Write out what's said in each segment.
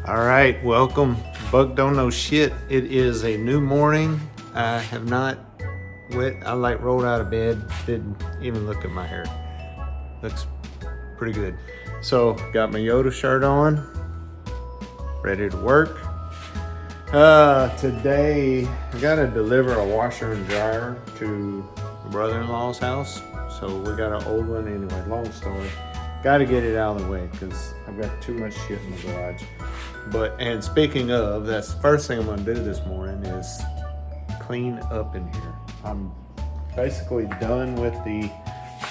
All right, welcome. Buck don't know shit. It is a new morning. I have not I rolled out of bed, didn't even look at my hair. Looks pretty good. So got my Yoda shirt on, ready to work. Today I gotta deliver a washer and dryer to my brother-in-law's house. So we got an old one anyway, long story. Gotta get it out of the way because I've got too much shit in the garage. And speaking of, that's the first thing I'm gonna do this morning is clean up in here. I'm basically done with the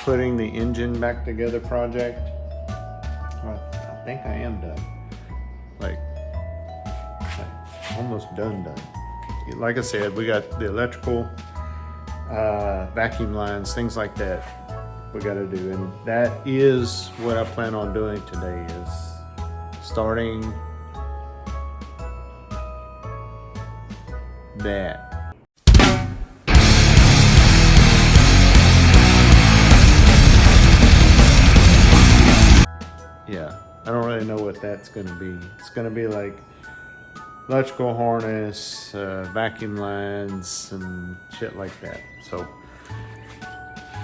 putting the engine back together project. Well, I think I am done. Like almost done. Like I said, we got the electrical, vacuum lines, things like that we got to do, and that is what I plan on doing today, is starting that. Yeah, I don't really know what that's going to be. It's going to be like electrical harness, vacuum lines, and shit like that. So,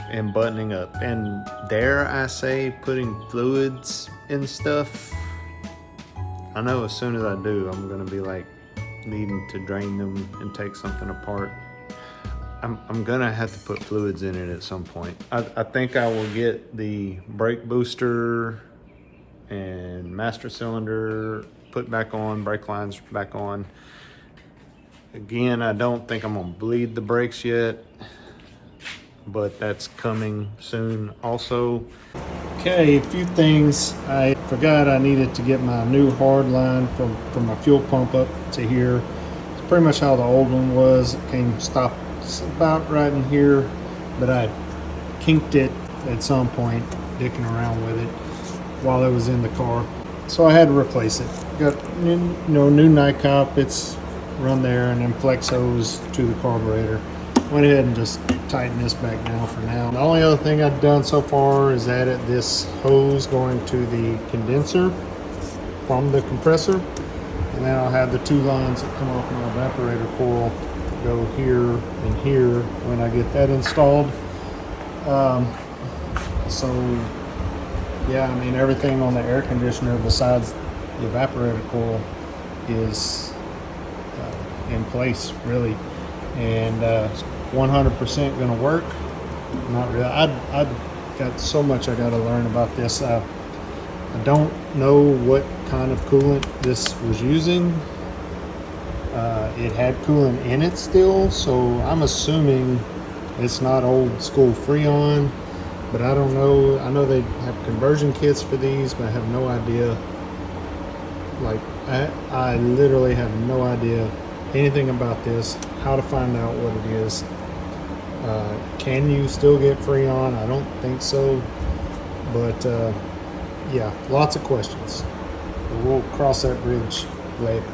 and buttoning up, and dare I say putting fluids in stuff. I know as soon as I do, I'm gonna be like needing to drain them and take something apart. I'm gonna have to put fluids in it at some point. I think I will get the brake booster and master cylinder put back on, brake lines back on. Again, I don't think I'm gonna bleed the brakes yet, but that's coming soon also. Okay, a few things. I forgot I needed to get my new hard line from my fuel pump up to here. It's pretty much how the old one was. It came stopped about right in here, but I kinked it at some point, dicking around with it while it was in the car. So I had to replace it. Got new NICOP, it's run there, and then flex hose to the carburetor. Went ahead and just tighten this back down for now. The only other thing I've done so far is added this hose going to the condenser from the compressor, and then I'll have the two lines that come off my evaporator coil go here and here when I get that installed. So yeah, I mean, everything on the air conditioner besides the evaporator coil is in place, really, and 100% gonna work. Not really. I got so much I got to learn about this. I don't know what kind of coolant this was using. It had coolant in it still, so I'm assuming it's not old school Freon, but I don't know. I know they have conversion kits for these, but I have no idea. Like, I literally have no idea anything about this, how to find out what it is. Can you still get Freon? I don't think so, but yeah, lots of questions. We'll cross that bridge later.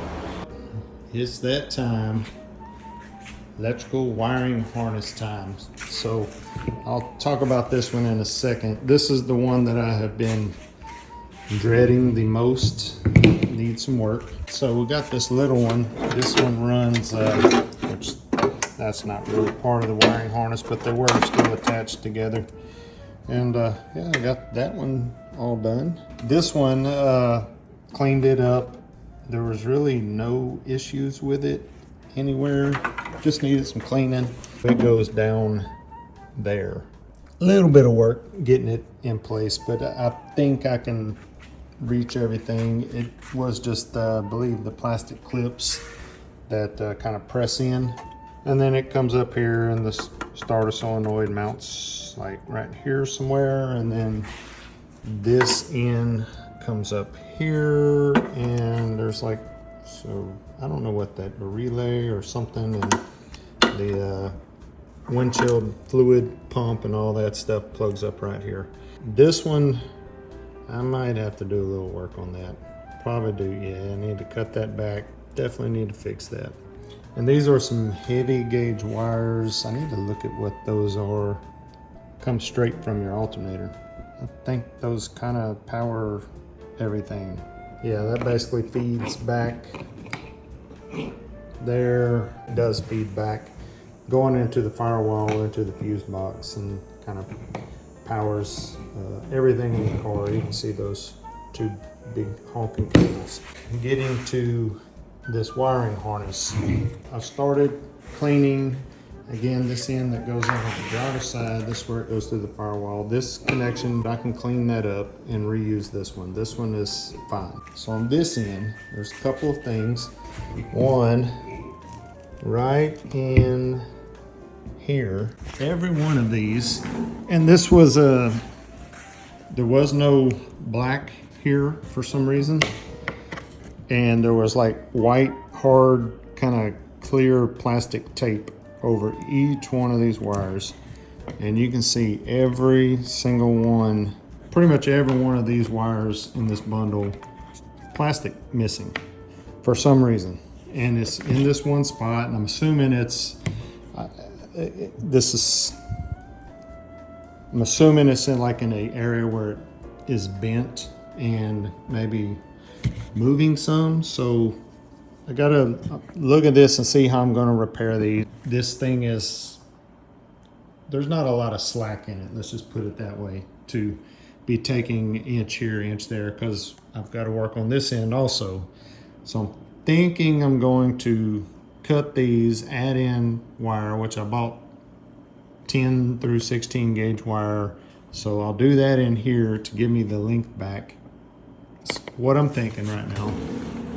It's that time. Electrical wiring harness time. So I'll talk about this one in a second. This is the one that I have been dreading the most. Needs some work. So we got this little one. This one runs, which that's not really part of the wiring harness, but they were still attached together. And yeah, I got that one all done. This one, cleaned it up. There was really no issues with it anywhere. Just needed some cleaning. It goes down there. A little bit of work getting it in place, but I think I can reach everything. It was just, I believe, the plastic clips that kind of press in. And then it comes up here, and the starter solenoid mounts like right here somewhere. And then this end comes up here, and there's like, so I don't know what that, a relay or something, and the windshield fluid pump and all that stuff plugs up right here. This one, I might have to do a little work on that. Probably do, yeah, I need to cut that back. Definitely need to fix that. And these are some heavy gauge wires. I need to look at what those are. Come straight from your alternator. I think those kind of power everything. Yeah, that basically feeds back there. It does feed back going into the firewall, into the fuse box, and kind of powers everything in the car. You can see those two big honking cables. Getting to this wiring harness, I started cleaning. Again, this end that goes in on the driver's side, this is where it goes through the firewall. This connection, I can clean that up and reuse this one. This one is fine. So on this end, there's a couple of things. One, right in here, every one of these, and this was there was no black here for some reason. And there was like white, hard, kind of clear plastic tape over each one of these wires. And you can see every single one, pretty much every one of these wires in this bundle, plastic missing for some reason. And it's in this one spot, and I'm assuming it's, I'm assuming it's in like in an area where it is bent and maybe moving some. So I gotta look at this and see how I'm gonna repair these. This thing is, there's not a lot of slack in it, let's just put it that way, to be taking inch here, inch there, because I've got to work on this end also. So I'm thinking I'm going to cut these, add in wire, which I bought 10 through 16 gauge wire. So I'll do that in here to give me the length back. That's what I'm thinking right now.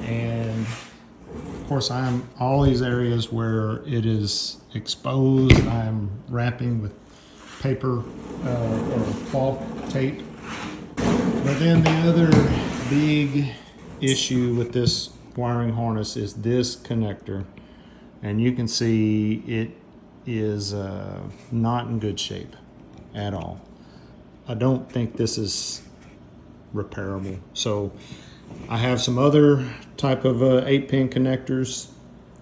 And of course, I'm all these areas where it is exposed, I'm wrapping with paper or cloth tape. But then the other big issue with this wiring harness is this connector. And you can see it is not in good shape at all. I don't think this is repairable. So I have some other type of 8-pin connectors,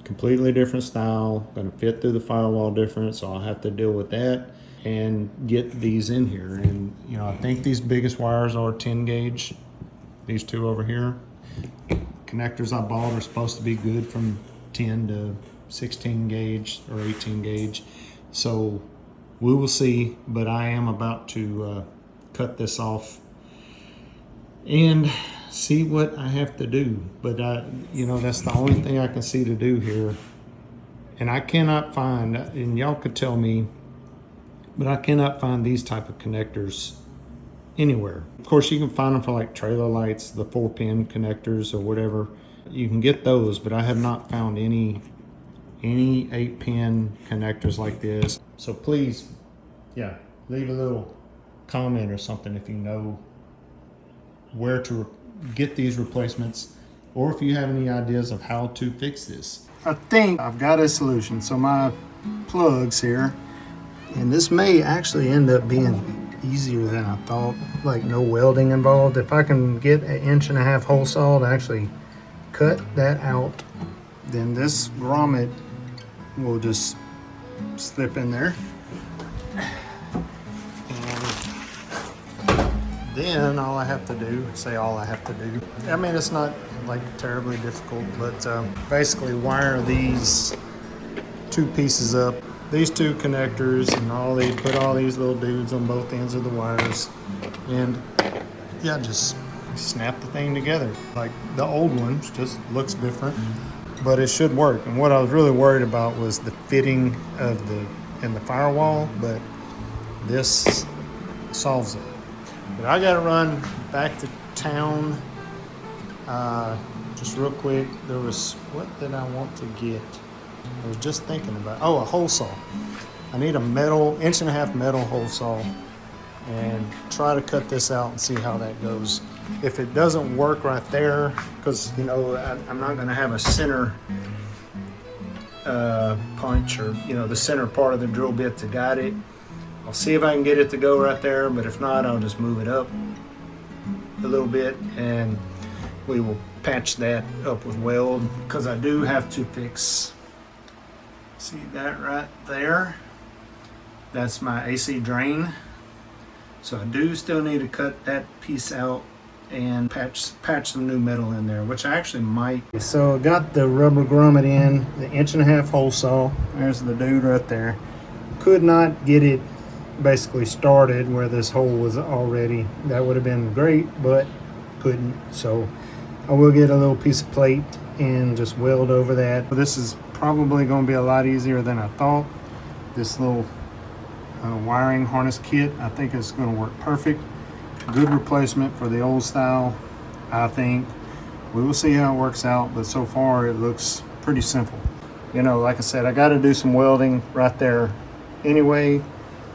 completely different style, going to fit through the firewall different, so I'll have to deal with that and get these in here. And you know, I think these biggest wires are 10 gauge, these two over here. Connectors I bought are supposed to be good from 10 to 16 gauge or 18 gauge, so we will see. But I am about to cut this off and see what I have to do. But you know, that's the only thing I can see to do here. And I cannot find, and y'all could tell me, but I cannot find these type of connectors anywhere. Of course, you can find them for like trailer lights, the 4-pin connectors or whatever. You can get those, but I have not found any 8-pin connectors like this. So please, yeah, leave a little comment or something if you know where to get these replacements, or if you have any ideas of how to fix this. I think I've got a solution. So my plugs here, and this may actually end up being easier than I thought, like no welding involved. If I can get an 1.5-inch hole saw to actually cut that out, then this grommet will just slip in there. Then all I have to do, I mean, it's not like terribly difficult, but basically wire these two pieces up, these two connectors, and put all these little dudes on both ends of the wires, and yeah, just snap the thing together. Like the old ones, just looks different, but it should work. And what I was really worried about was the fitting of in the firewall, but this solves it. But I gotta run back to town. Just real quick, what did I want to get? I was just thinking about, a hole saw. I need a 1.5-inch metal hole saw, and try to cut this out and see how that goes. If it doesn't work right there, because you know, I'm not gonna have a center punch, or you know, the center part of the drill bit to guide it. I'll see if I can get it to go right there, but if not, I'll just move it up a little bit and we will patch that up with weld, because I do have to fix, see that right there? That's my AC drain. So I do still need to cut that piece out and patch some new metal in there, which I actually might. So I got the rubber grommet in, the 1.5" hole saw. There's the dude right there. Could not get it basically started where this hole was already. That would have been great, but couldn't. So I will get a little piece of plate and just weld over that. This is probably going to be a lot easier than I thought. This little wiring harness kit, I think it's going to work perfect. Good replacement for the old style, I think. We will see how it works out, but so far it looks pretty simple. You know, like I said, I got to do some welding right there anyway,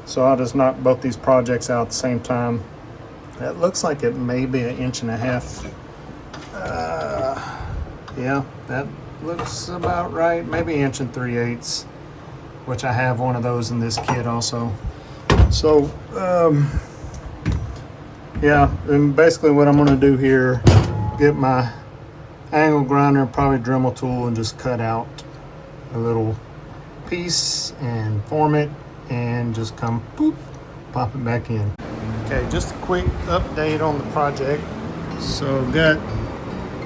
so I'll just knock both these projects out at the same time. That looks like it may be 1.5 inches. Yeah, that looks about right. Maybe 1 3/8, which I have one of those in this kit also. So, yeah, and basically what I'm going to do here, get my angle grinder, probably Dremel tool, and just cut out a little piece and form it, and just come boop, pop it back in. Okay, just a quick update on the project. So I've got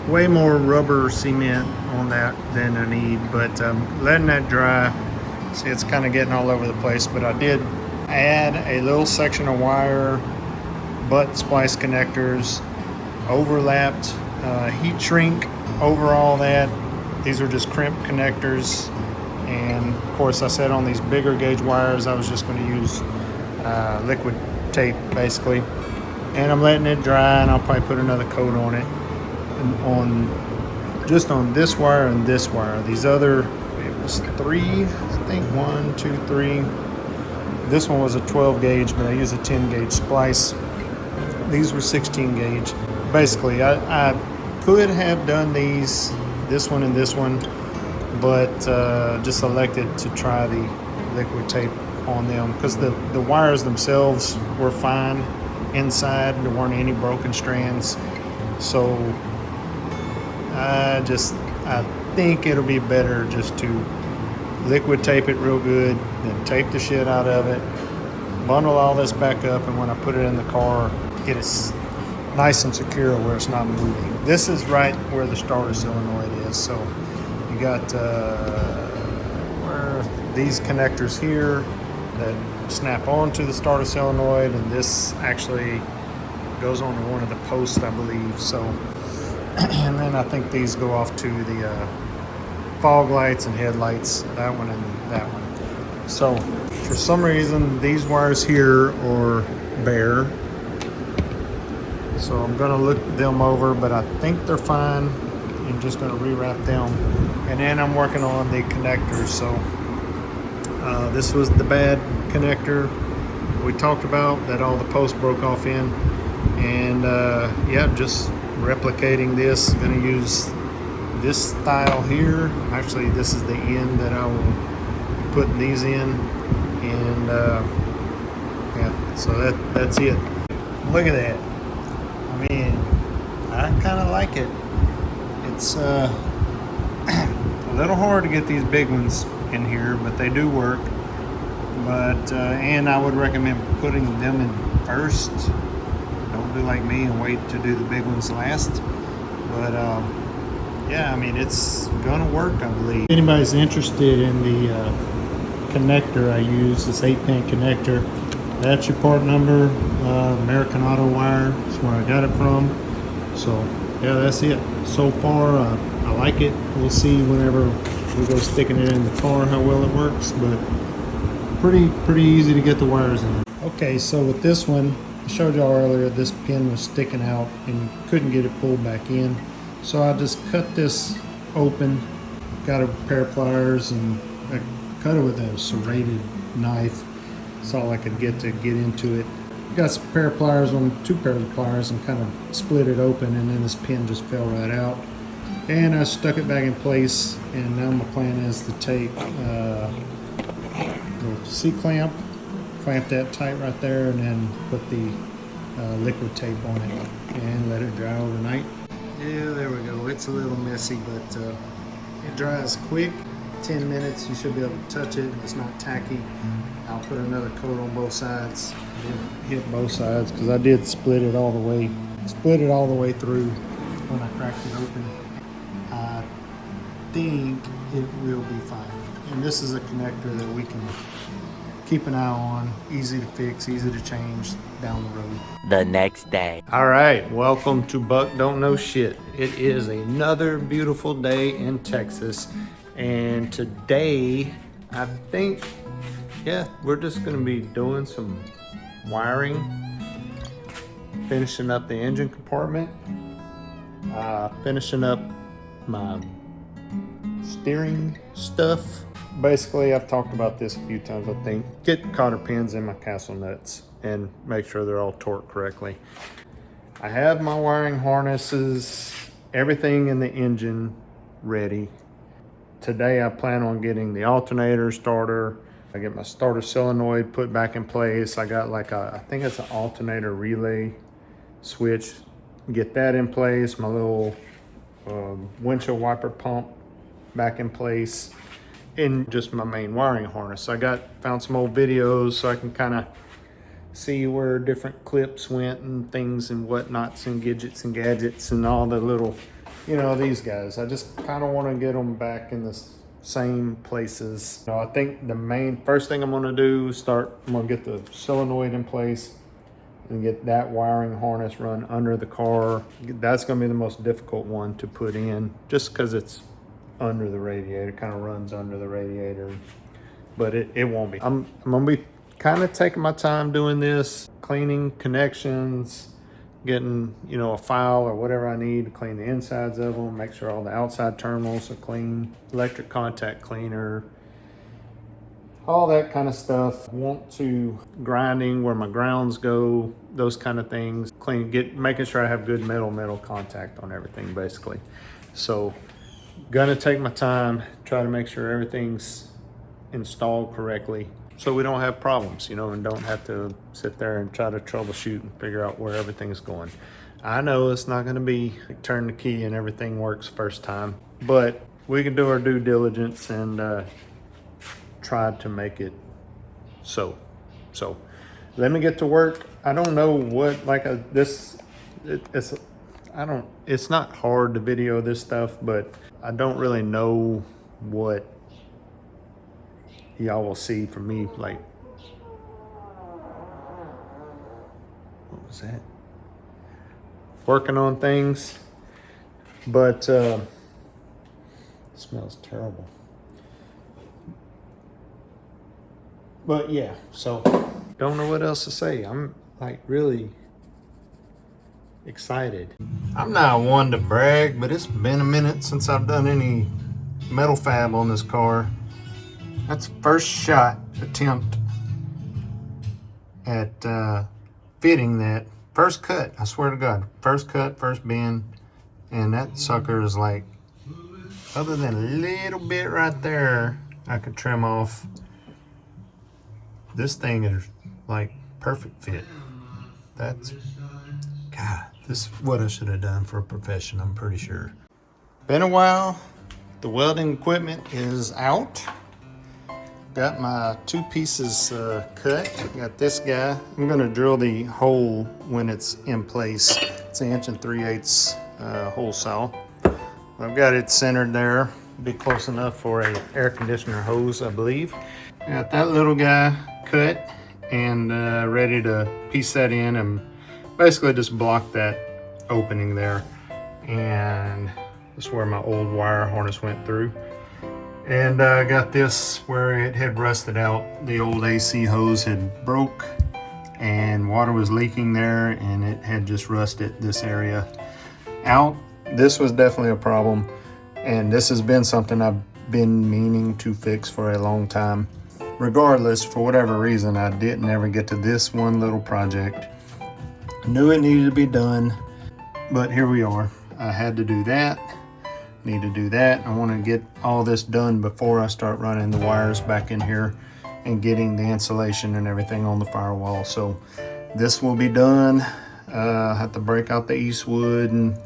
way more rubber cement on that than I need, but letting that dry. See, it's kind of getting all over the place, but I did add a little section of wire, butt splice connectors, overlapped heat shrink over all that. These are just crimp connectors, and of course I said on these bigger gauge wires I was just going to use liquid tape basically, and I'm letting it dry, and I'll probably put another coat on it, and on this wire and this wire. These other, it was 3, I think 1 2 3. This one was a 12 gauge, but I used a 10 gauge splice. These were 16 gauge. Basically, I could have done this one and this one, but just elected to try the liquid tape on them because the wires themselves were fine inside. There weren't any broken strands. So I think it'll be better just to liquid tape it real good, then tape the shit out of it, bundle all this back up, and when I put it in the car, get it nice and secure where it's not moving. This is right where the starter solenoid is. So you got where these connectors here that snap onto the starter solenoid, and this actually goes onto one of the posts, I believe. So, and then I think these go off to the fog lights and headlights, that one and that one. So for some reason these wires here are bare, so I'm gonna look them over, but I think they're fine. I'm just gonna rewrap them, and then I'm working on the connectors. So this was the bad connector we talked about that all the posts broke off in, and yeah, just replicating this. Gonna use this style here. Actually, this is the end that I will be putting these in, and yeah, so that's it. Look at that. I mean, I kind of like it. It's a little hard to get these big ones in here, but they do work. But and I would recommend putting them in first. Don't do like me and wait to do the big ones last. But yeah, I mean, it's gonna work, I believe. If anybody's interested in the connector I use, this 8-pin connector, that's your part number. American Auto Wire is where I got it from. So yeah, that's it. So far, I like it. We'll see whenever we go sticking it in the car how well it works, but pretty easy to get the wires in. Okay, so with this one, I showed y'all earlier, this pin was sticking out and couldn't get it pulled back in. So I just cut this open, got a pair of pliers, and I cut it with a serrated knife. That's all I could get to get into it. Got some pair of pliers on 2 pairs of pliers and kind of split it open, and then this pin just fell right out. And I stuck it back in place, and now my plan is to take the C-clamp, clamp that tight right there, and then put the liquid tape on it and let it dry overnight. Yeah, there we go. It's a little messy, but it dries quick. 10 minutes, you should be able to touch it. It's not tacky. I'll put another coat on both sides. Hit both sides because I did split it all the way split it all the way through when I cracked it open. I think it will be fine. And this is a connector that we can keep an eye on, easy to fix, easy to change down the road. The next day. All right, welcome to Buck Don't Know Shit. It is another beautiful day in Texas, and today I think, yeah, we're just gonna be doing some wiring, finishing up the engine compartment, finishing up my steering stuff. Basically, I've talked about this a few times, I think. Get cotter pins in my castle nuts and make sure they're all torqued correctly. I have my wiring harnesses, everything in the engine ready. Today I plan on getting the alternator starter. I get my starter solenoid put back in place. I got like I think it's an alternator relay switch. Get that in place. My little windshield wiper pump back in place. And just my main wiring harness. I found some old videos so I can kind of see where different clips went and things and whatnots and gadgets and all the little, you know, these guys. I just kind of want to get them back in the same places. So I think the first thing I'm going to do is I'm going to get the solenoid in place and get that wiring harness run under the car. That's going to be the most difficult one to put in just because it's under the radiator, kind of runs under the radiator, but it won't be. I'm gonna be kind of taking my time doing this, cleaning connections, getting, you know, a file or whatever I need to clean the insides of them, make sure all the outside terminals are clean, electric contact cleaner, all that kind of stuff. Want to grinding where my grounds go, those kind of things. Making sure I have good metal contact on everything, basically. So gonna take my time, try to make sure everything's installed correctly so we don't have problems, you know, and don't have to sit there and try to troubleshoot and figure out where everything's going. I know it's not gonna be like turn the key and everything works first time, but we can do our due diligence and try to make it so let me get to work. I don't know what, it's not hard to video this stuff, but I don't really know what y'all will see from me. Like, what was that? Working on things, but it smells terrible. But yeah, so don't know what else to say. I'm like really excited. I'm not one to brag, but it's been a minute since I've done any metal fab on this car. That's first shot attempt at fitting that. First cut, I swear to God. First cut, first bend. And that sucker is like, other than a little bit right there, I could trim off. This thing is like perfect fit. That's, God, this is what I should have done for a profession, I'm pretty sure. Been a while. The welding equipment is out. Got my two pieces cut. Got this guy. I'm gonna drill the hole when it's in place. It's an 1 3/8 hole saw. I've got it centered there. Be close enough for an air conditioner hose, I believe. Got that little guy cut and ready to piece that in and basically just block that opening there. And this is where my old wire harness went through. And I got this where it had rusted out. The old AC hose had broke and water was leaking there, and it had just rusted this area out. This was definitely a problem, and this has been something I've been meaning to fix for a long time. Regardless, for whatever reason, I didn't ever get to this one little project. Knew it needed to be done, but here we are. I had to do that. Need to do that. I want to get all this done before I start running the wires back in here and getting the insulation and everything on the firewall. So this will be done. I have to break out the Eastwood, and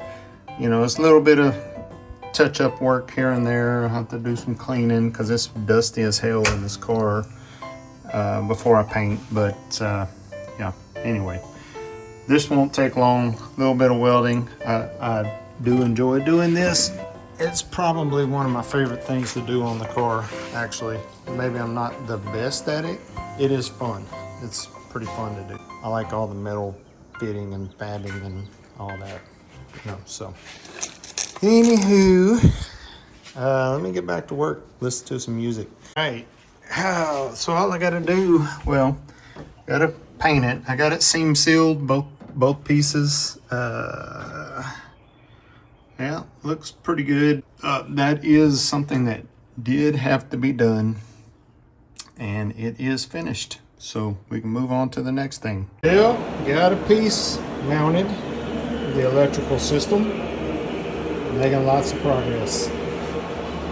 you know, it's a little bit of touch-up work here and there. I have to do some cleaning because it's dusty as hell in this car before I paint. But yeah, anyway, This won't take long, a little bit of welding. I do enjoy doing this. It's probably one of my favorite things to do on the car, actually. Maybe I'm not the best at it. It is fun. It's pretty fun to do. I like all the metal fitting and fabbing and all that, you know, so. Anywho, let me get back to work, listen to some music. All right, so all I gotta do, well, gotta paint it. I got it seam sealed, both pieces. Yeah, looks pretty good. That is something that did have to be done, and it is finished. So we can move on to the next thing. Well, got a piece mounted, the electrical system. Making lots of progress.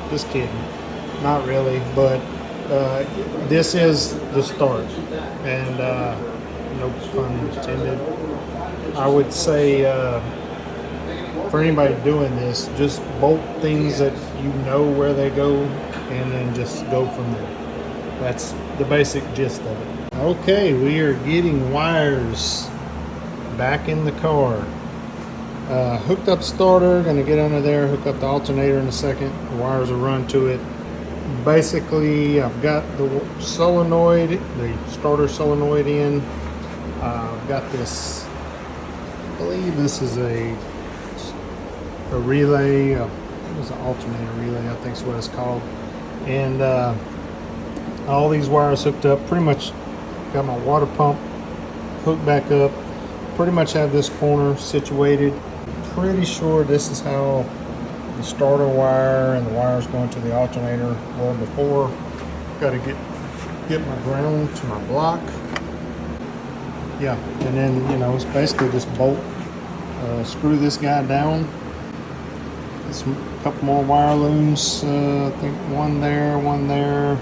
Just kidding. Not really, but this is the start. And no pun intended. I would say for anybody doing this, just bolt things that you know where they go and then just go from there. That's the basic gist of it. Okay, we are getting wires back in the car. Hooked up starter, gonna get under there, hook up the alternator in a second. The wires will run to it. Basically, I've got the solenoid, the starter solenoid in. I've got this, I believe this is a relay, it was an alternator relay, I think is what it's called. And all these wires hooked up, pretty much got my water pump hooked back up. Pretty much have this corner situated. Pretty sure this is how the starter wire and the wires going to the alternator were before. Got to get my ground to my block. Yeah, and then, you know, it's basically just bolt, screw this guy down. There's a couple more wire looms. I think one there.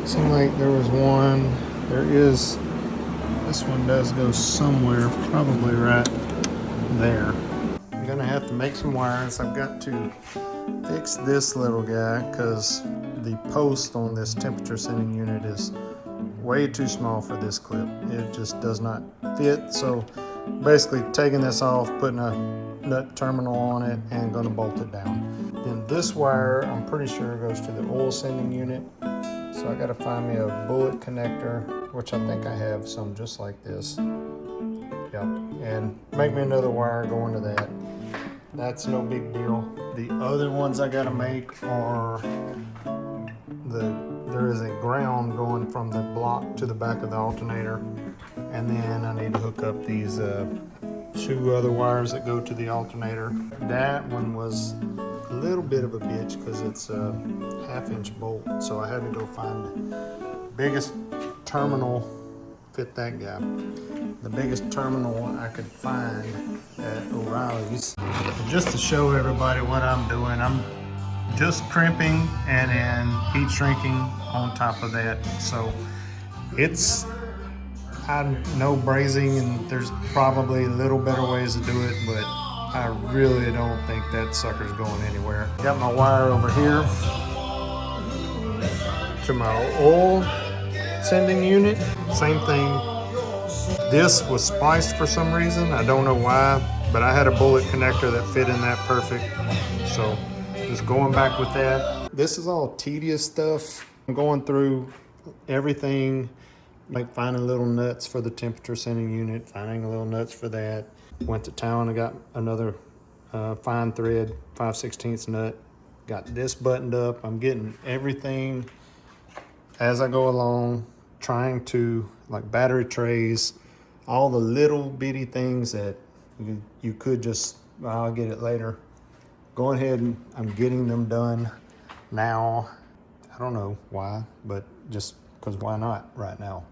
Seemed like there was one. There is. This one does go somewhere, probably right there. I'm gonna have to make some wires. I've got to fix this little guy because the post on this temperature sending unit is way too small for this clip. It just does not fit. So basically taking this off, putting a nut terminal on it and gonna bolt it down. Then this wire, I'm pretty sure goes to the oil sending unit. So I gotta find me a bullet connector, which I think I have some just like this. Yep, and make me another wire going to that. That's no big deal. The other ones I gotta make are there is a ground going from the block to the back of the alternator, and then I need to hook up these two other wires that go to the alternator. That one was a little bit of a bitch because it's a 1/2-inch bolt, so I had to go find the biggest terminal, fit that guy, the biggest terminal I could find at O'Reilly's. Just to show everybody what I'm doing, I'm just crimping and then heat shrinking on top of that. So it's, I know brazing and there's probably a little better ways to do it, but I really don't think that sucker's going anywhere. Got my wire over here to my oil sending unit. Same thing. This was spliced for some reason. I don't know why, but I had a bullet connector that fit in that perfect. So just going back with that. This is all tedious stuff. I'm going through everything, like finding little nuts for the temperature sending unit, finding little nuts for that. Went to town and got another fine thread, 5/16 nut. Got this buttoned up. I'm getting everything as I go along, trying to, like battery trays, all the little bitty things that you could just, well, I'll get it later. Go ahead and I'm getting them done now. I don't know why, but just because why not right now?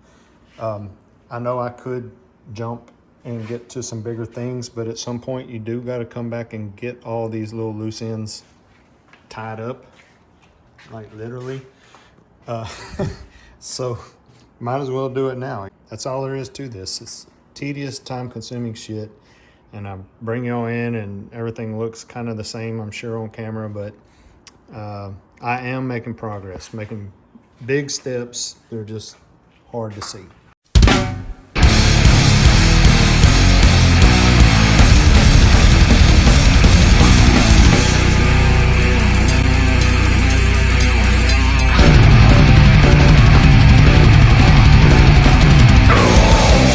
I know I could jump and get to some bigger things, but at some point you do got to come back and get all these little loose ends tied up, like literally. So might as well do it now. That's all there is to this. It's tedious, time-consuming shit, and I bring y'all in and everything looks kind of the same, I'm sure, on camera, but I am making progress, making big steps. They're just hard to see.